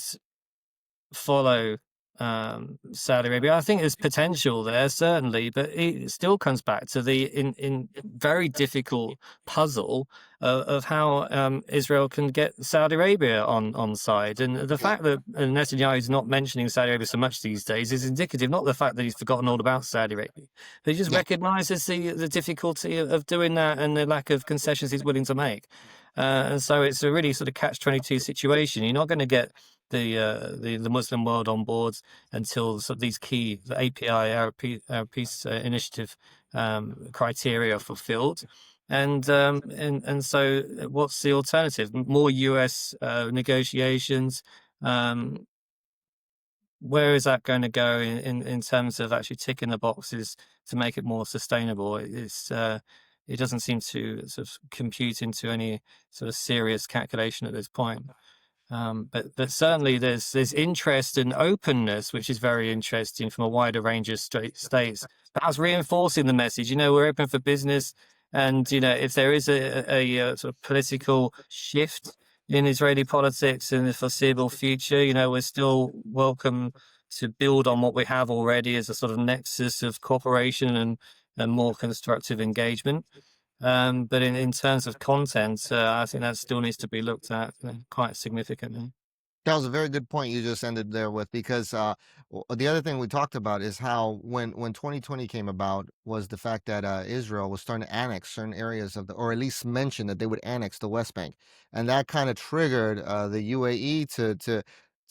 follow Saudi Arabia. I think there's potential there, certainly, but it still comes back to the in very difficult puzzle of how Israel can get Saudi Arabia on side. And the fact that Netanyahu is not mentioning Saudi Arabia so much these days is indicative, not the fact that he's forgotten all about Saudi Arabia, but he just Yeah. recognizes the difficulty of doing that and the lack of concessions he's willing to make. And so it's a really sort of catch-22 situation. You're not going to get the Muslim world on board until sort of these key, the API, Arab Peace Initiative criteria are fulfilled. And so what's the alternative? More US negotiations. Um, where is that going to go in terms of actually ticking the boxes to make it more sustainable? It doesn't seem to sort of compute into any sort of serious calculation at this point. But certainly there's interest and openness, which is very interesting from a wider range of states. Perhaps reinforcing the message, we're open for business, and if there is a sort of political shift in Israeli politics in the foreseeable future, we're still welcome to build on what we have already as a sort of nexus of cooperation and more constructive engagement. But in terms of content, I think that still needs to be looked at quite significantly. That was a very good point you just ended there with because the other thing we talked about is how when 2020 came about was the fact that Israel was starting to annex certain areas of the, or at least mention that they would annex the West Bank, and that kind of triggered the UAE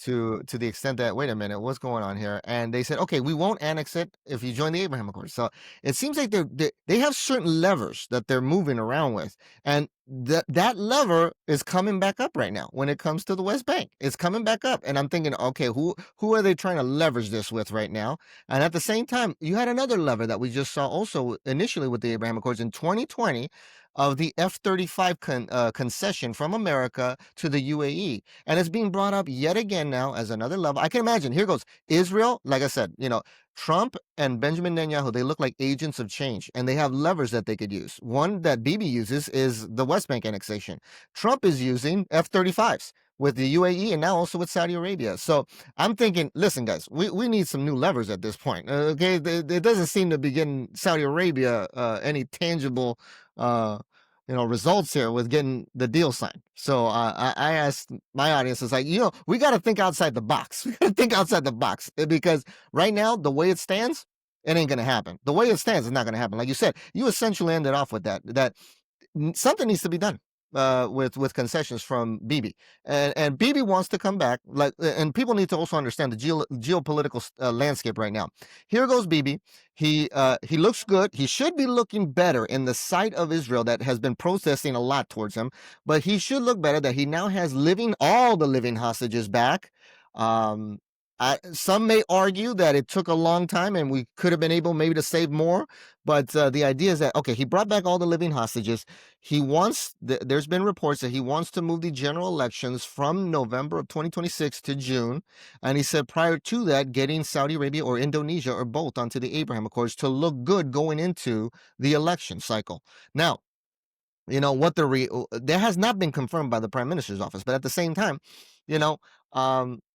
to the extent that, wait a minute, what's going on here? And they said, okay, we won't annex it if you join the Abraham Accords. So it seems like they have certain levers that they're moving around with, and that lever is coming back up right now when it comes to the West Bank. It's coming back up, and I'm thinking, okay, who are they trying to leverage this with right now? And at the same time, you had another lever that we just saw also initially with the Abraham Accords in 2020 of the F-35 concession from America to the UAE, and it's being brought up yet again now as another level. I can imagine. Here goes Israel. Like I said, Trump and Benjamin Netanyahu, they look like agents of change, and they have levers that they could use. One that Bibi uses is the West Bank annexation. Trump is using F-35s with the UAE and now also with Saudi Arabia. So I'm thinking, listen, guys, we need some new levers at this point. Okay, it doesn't seem to be getting Saudi Arabia any tangible, uh, results here with getting the deal signed. So I asked my audience, is like, we got to think outside the box. We got to think outside the box because right now, the way it stands, it ain't gonna happen. The way it stands is not gonna happen. Like you said, you essentially ended off with that something needs to be done with concessions from Bibi, and Bibi wants to come back. Like, and people need to also understand the geopolitical landscape right now. Here goes Bibi. He looks good. He should be looking better in the sight of Israel that has been protesting a lot towards him. But he should look better that he now has all the living hostages back. Um, some may argue that it took a long time and we could have been able maybe to save more. But the idea is that, okay, he brought back all the living hostages. There's been reports that he wants to move the general elections from November of 2026 to June. And he said prior to that, getting Saudi Arabia or Indonesia or both onto the Abraham Accords to look good going into the election cycle. Now, what that has not been confirmed by the prime minister's office, but at the same time, you know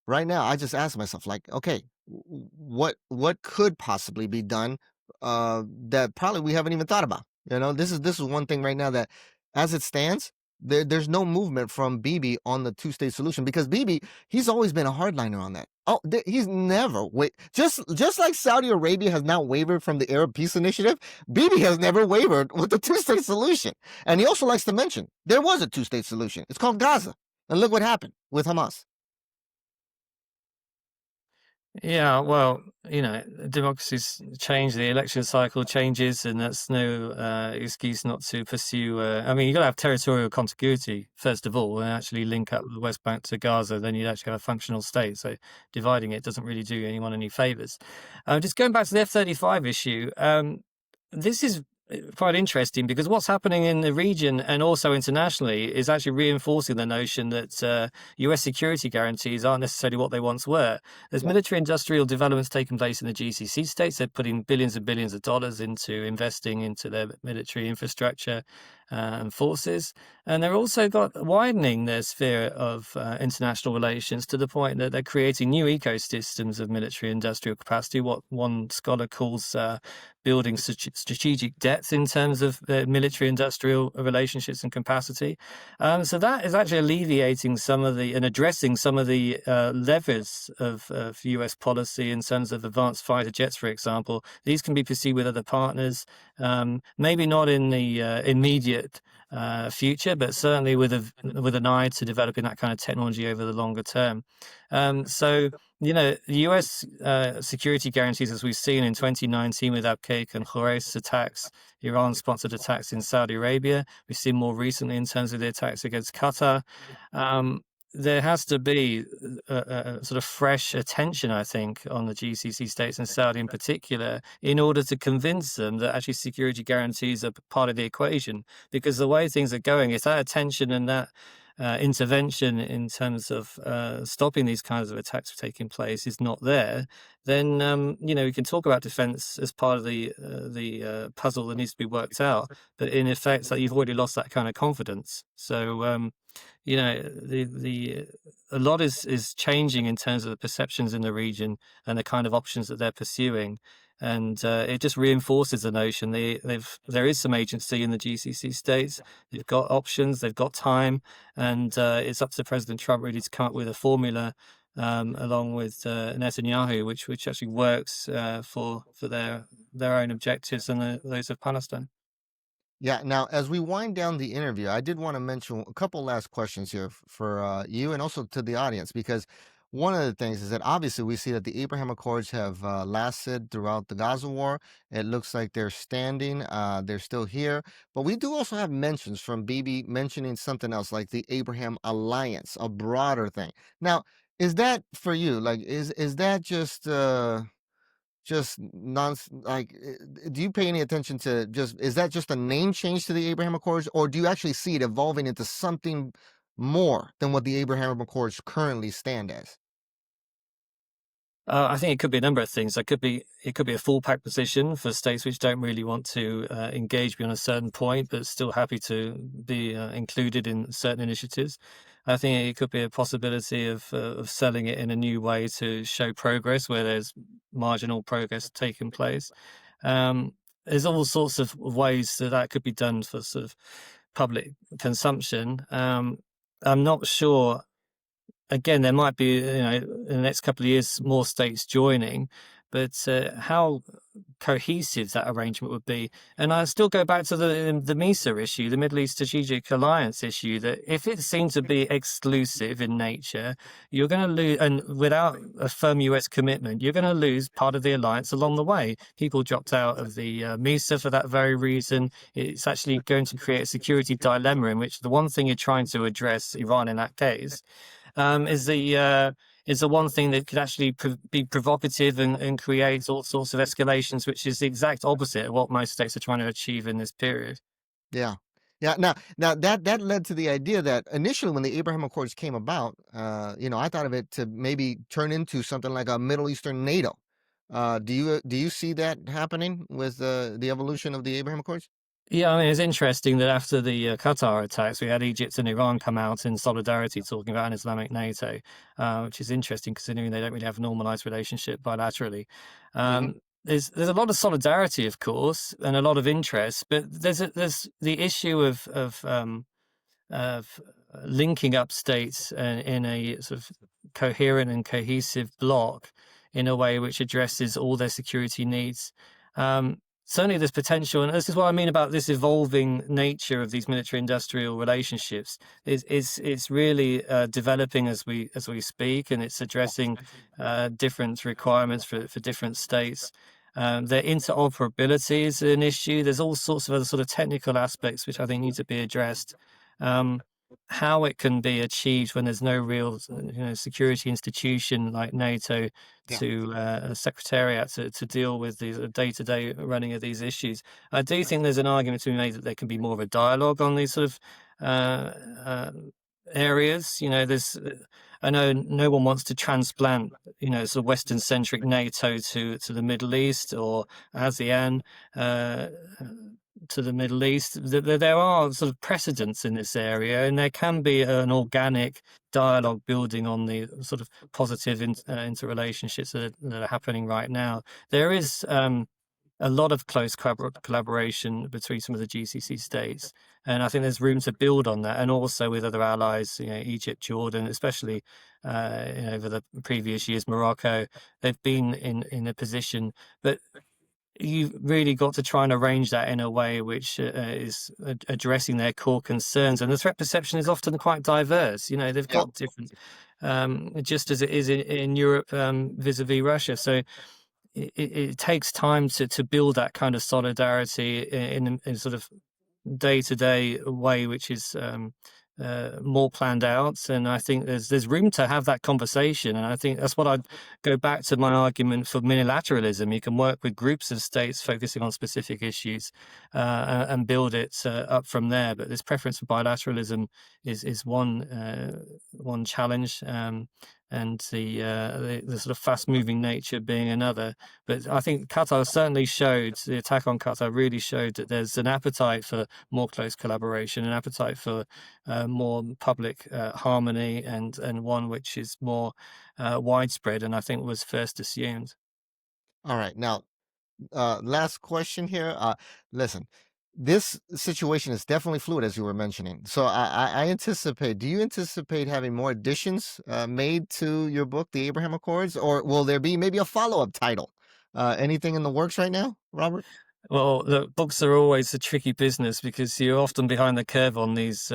right now I just ask myself, like, okay, what could possibly be done that probably we haven't even thought about. This is one thing right now that, as it stands, there's no movement from Bibi on the two-state solution, because Bibi, he's always been a hardliner on that. Oh, he's never just like Saudi Arabia has not wavered from the Arab Peace Initiative. Bibi has never wavered with the two-state solution. And he also likes to mention there was a two-state solution. It's called Gaza. And look what happened with Hamas. Yeah, well, democracies change, the election cycle changes, and that's no excuse not to pursue. I mean, you've got to have territorial contiguity, first of all, and actually link up the West Bank to Gaza. Then you'd actually have a functional state. So dividing it doesn't really do anyone any favors. Just going back to the F-35 issue, this is quite interesting because what's happening in the region and also internationally is actually reinforcing the notion that US security guarantees aren't necessarily what they once were. There's military industrial developments taking place in the GCC states. They're putting billions and billions of dollars into investing into their military infrastructure and forces. And they're also widening their sphere of international relations to the point that they're creating new ecosystems of military industrial capacity, what one scholar calls building strategic depth in terms of military industrial relationships and capacity. So that is actually alleviating and addressing some of the levers of US policy in terms of advanced fighter jets, for example. These can be pursued with other partners, maybe not in the immediate future, but certainly with an eye to developing that kind of technology over the longer term. So the US security guarantees, as we've seen in 2019 with Abqaiq and Khurais attacks, Iran-sponsored attacks in Saudi Arabia. We've seen more recently in terms of the attacks against Qatar. There has to be a sort of fresh attention, I think, on the GCC states and Saudi in particular, in order to convince them that actually security guarantees are part of the equation. Because the way things are going, if that attention and that intervention in terms of stopping these kinds of attacks taking place is not there, then we can talk about defense as part of the puzzle that needs to be worked out. But in effect, it's like you've already lost that kind of confidence. So a lot is changing in terms of the perceptions in the region and the kind of options that they're pursuing. and it just reinforces the notion there is some agency in the GCC states. They've got options, they've got time, and it's up to President Trump really to come up with a formula along with Netanyahu, which actually works for their own objectives and those of Palestine. Yeah. Now, as we wind down the interview, I did want to mention a couple last questions here for you and also to the audience, because one of the things is that obviously we see that the Abraham Accords have lasted throughout the Gaza war. It looks like they're standing, they're still here. But we do also have mentions from Bibi mentioning something else like the Abraham Alliance, a broader thing. Now, is that for you? Like, is that just nonce like, do you pay any attention to just is that just a name change to the Abraham Accords, or do you actually see it evolving into something more than what the Abraham Accords currently stand as? I think it could be a number of things. It could be a fallback position for states which don't really want to engage beyond a certain point, but still happy to be included in certain initiatives. I think it could be a possibility of selling it in a new way to show progress where there's marginal progress taking place. There's all sorts of ways that could be done for sort of public consumption. I'm not sure. Again, there might be, in the next couple of years, more states joining, but how cohesive that arrangement would be. And I still go back to the MISA issue, the Middle East Strategic Alliance issue, that if it seems to be exclusive in nature, you're going to lose, and without a firm US commitment, you're going to lose part of the alliance along the way. People dropped out of the MISA for that very reason. It's actually going to create a security dilemma in which the one thing you're trying to address, Iran in that case, is the one thing that could actually be provocative and create all sorts of escalations, which is the exact opposite of what most states are trying to achieve in this period. Yeah. Yeah, now that led to the idea that initially when the Abraham Accords came about, I thought of it to maybe turn into something like a Middle Eastern NATO. Do you see that happening with the evolution of the Abraham Accords? Yeah, I mean, it's interesting that after the Qatar attacks, we had Egypt and Iran come out in solidarity talking about an Islamic NATO, which is interesting considering they don't really have a normalized relationship bilaterally. Hmm. There's a lot of solidarity, of course, and a lot of interest, but there's the issue of linking up states in a sort of coherent and cohesive bloc in a way which addresses all their security needs. Certainly, there's potential, and this is what I mean about this evolving nature of these military-industrial relationships. It's really developing as we speak, and it's addressing different requirements for different states. Their interoperability is an issue. There's all sorts of other sort of technical aspects which I think need to be addressed. Um, how it can be achieved when there's no real, security institution like NATO Yeah. to a secretariat to deal with the day-to-day running of these issues. I do think there's an argument to be made that there can be more of a dialogue on these sort of uh, uh, areas. I know no one wants to transplant, sort of Western-centric NATO to the Middle East or ASEAN. Uh, to the Middle East, there are sort of precedents in this area, and there can be an organic dialogue building on the sort of positive interrelationships that are happening right now. There is a lot of close collaboration between some of the GCC states, and I think there's room to build on that, and also with other allies, Egypt, Jordan, especially over the previous years, Morocco. They've been in a position, but you've really got to try and arrange that in a way which is addressing their core concerns. And the threat perception is often quite diverse. They've Yeah. got different, just as it is in Europe vis-a-vis Russia. So it takes time to build that kind of solidarity in sort of day-to-day way, which is more planned out. And I think there's room to have that conversation. And I think that's what I'd go back to my argument for unilateralism. You can work with groups of states focusing on specific issues and build it up from there. But this preference for bilateralism is one challenge. And the sort of fast-moving nature being another. But I think Qatar certainly showed, the attack on Qatar really showed that there's an appetite for more close collaboration, an appetite for more public harmony, and one which is more widespread, and I think was first assumed. All right. Now, Last question here. Listen, this situation is definitely fluid, as you were mentioning. So I anticipate. Do you anticipate having more additions made to your book, The Abraham Accords, or will there be maybe a follow-up title? Anything in the works right now, Robert? Well, look, books are always a tricky business because you're often behind the curve on these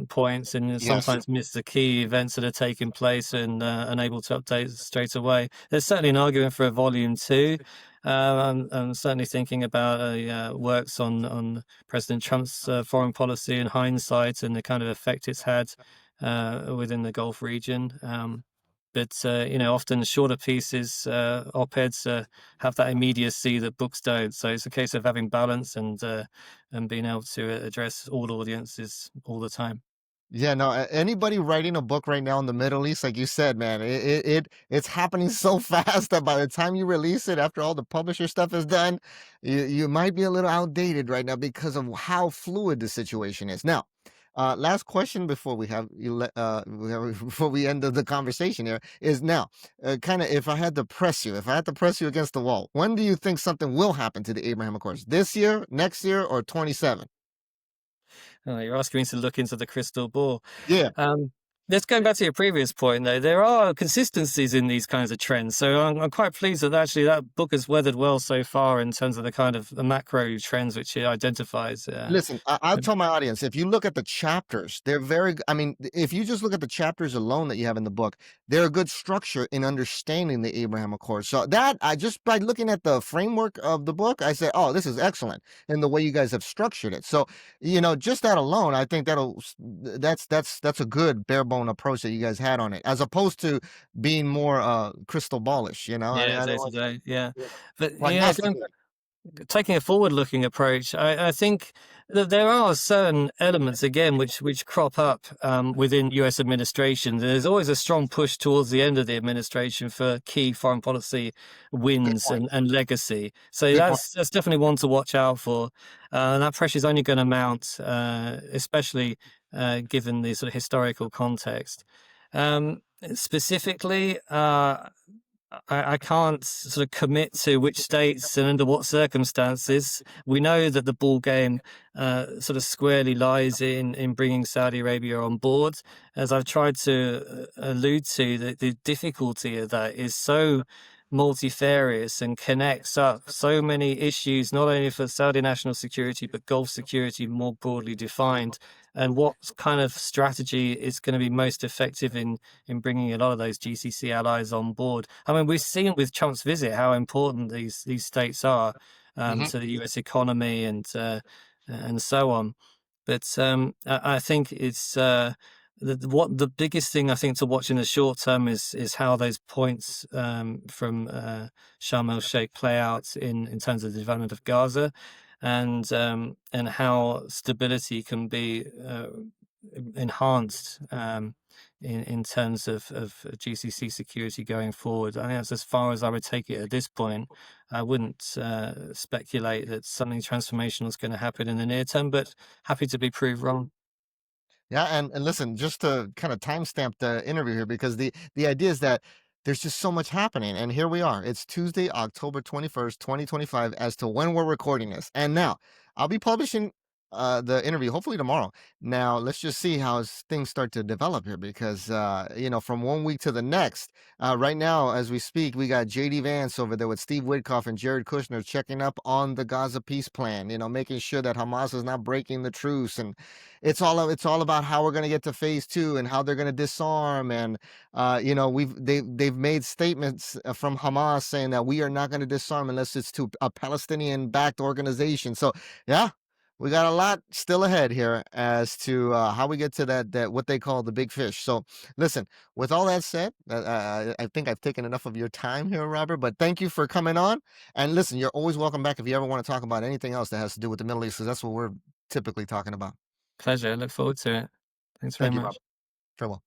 points, and you Yes. sometimes miss the key events that are taking place and unable to update straight away. There's certainly an argument for a volume two. I'm certainly thinking about works on President Trump's foreign policy in hindsight and the kind of effect it's had within the Gulf region. But you know, often shorter pieces, op-eds, have that immediacy that books don't. So it's a case of having balance and being able to address all audiences all the time. Yeah, no, anybody writing a book right now in the Middle East, like you said, man, it's happening so fast that by the time you release it, after all the publisher stuff is done, you might be a little outdated right now because of how fluid the situation is. Now, last question before before we end the conversation here is now, kind of if I had to press you against the wall, when do you think something will happen to the Abraham Accords? This year, next year, or 27? You're asking me to look into the crystal ball. Yeah. Um, let's go back to your previous point, though. There are consistencies in these kinds of trends. So I'm quite pleased that actually that book has weathered well so far in terms of the kind of the macro trends which it identifies. Listen, I'll tell my audience, if you look at the chapters, they're I mean, if you just look at the chapters alone that you have in the book, they're a good structure in understanding the Abraham Accords. So that I just by looking at the framework of the book, I say, oh, this is excellent in the way you guys have structured it. So, just that alone, I think that's a good bare bone approach that you guys had on it, as opposed to being more crystal ballish, Yeah, I don't day to want day. Yeah. yeah, But yeah, prognosticating. taking a forward-looking approach, I think that there are certain elements again which crop up within U.S. administrations. There's always a strong push towards the end of the administration for key foreign policy Good wins point. and legacy. So Good point. that's definitely one to watch out for, and that pressure is only going to mount, especially given the sort of historical context. Specifically, I can't sort of commit to which states and under what circumstances. We know that the ball game sort of squarely lies in bringing Saudi Arabia on board. As I've tried to allude to, the difficulty of that is so multifarious and connects up so many issues, not only for Saudi national security, but Gulf security more broadly defined. And what kind of strategy is going to be most effective in bringing a lot of those GCC allies on board. I mean, we've seen with Trump's visit how important these states are Mhm. to the U.S. economy and so on. But I think it's what the biggest thing I think to watch in the short term is how those points from Sharm el Sheikh play out in terms of the development of Gaza, and how stability can be enhanced in terms of GCC security going forward. I think that's as far as I would take it at this point. I wouldn't speculate that something transformational is going to happen in the near term, but happy to be proved wrong. Yeah, and listen, just to kind of timestamp the interview here, because the idea is that there's just so much happening, and here we are. It's Tuesday, October 21st, 2025, as to when we're recording this. And now I'll be publishing the interview hopefully tomorrow. Now let's just see how things start to develop here, because from one week to the next. Right now, as we speak, we got JD Vance over there with Steve Witkoff and Jared Kushner checking up on the Gaza peace plan, making sure that Hamas is not breaking the truce, and it's all about how we're going to get to phase two and how they're going to disarm. And they've made statements from Hamas saying that we are not going to disarm unless it's to a Palestinian backed organization. So yeah, we got a lot still ahead here as to how we get to that what they call the big fish. So listen, with all that said, I think I've taken enough of your time here, Robert, but thank you for coming on. And listen, you're always welcome back if you ever want to talk about anything else that has to do with the Middle East, because that's what we're typically talking about. Pleasure. I look forward to it. Thanks very Thank you, much. Robert. Farewell.